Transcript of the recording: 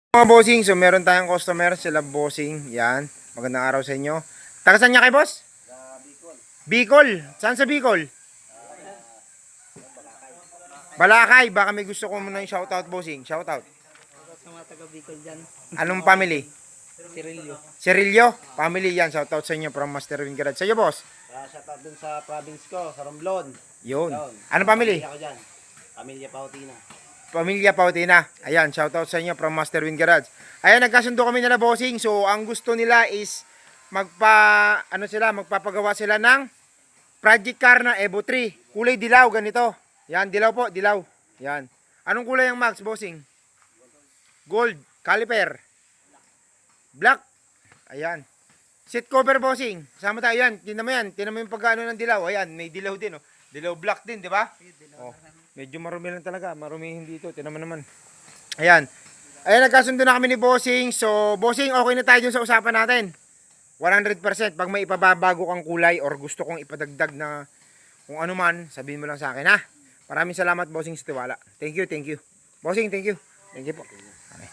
Mga bossing, so meron tayong customer, sila bossing, yan. Magandang araw sa inyo. Taga saan niya kay boss? Bicol. Bicol. Saan sa Bicol? Balakay. Baka may gusto ko muna yung shoutout bossing. Shoutout. Sa mga taga Bicol dyan. Anong family? Sirilyo. Cirillo. Family yan. Shoutout sa inyo from Master Win Garage. Sa iyo boss? Shoutout dun sa province ko, sa Romblon. Yun. Yun. Anong family? Pamilya ko dyan. Pamilya Pautina. Pamilya Pautina. Ayan, shoutout sa inyo from Master Win Garage. Ayan, nagkasundo kami nila bossing. So, ang gusto nila is magpapagawa sila ng project car na Evo 3. Kulay dilaw, ganito. Yan, dilaw po, dilaw. Yan. Anong kulay ang Max, bossing? Gold, caliper. Black. Ayan. Seat cover, bossing. Sama tayo yan. Tingnan mo yan. Tingnan mo yung pagkano ng dilaw. Ayan, may dilaw din, oh. Dilaw black din, di ba? Oh. Medyo marumi lang talaga. Marumihin dito. Tingnan mo naman. Ayan. Ayan, nagkasundo na kami ni bossing. So, bossing, okay na tayo dun sa usapan natin. 100%. Pag may ipababago kang kulay or gusto kong ipadagdag na kung ano man, sabihin mo lang sa akin, ha? Maraming salamat, bossing, sa tiwala. Thank you, thank you. Bossing, thank you. Thank you po. Okay.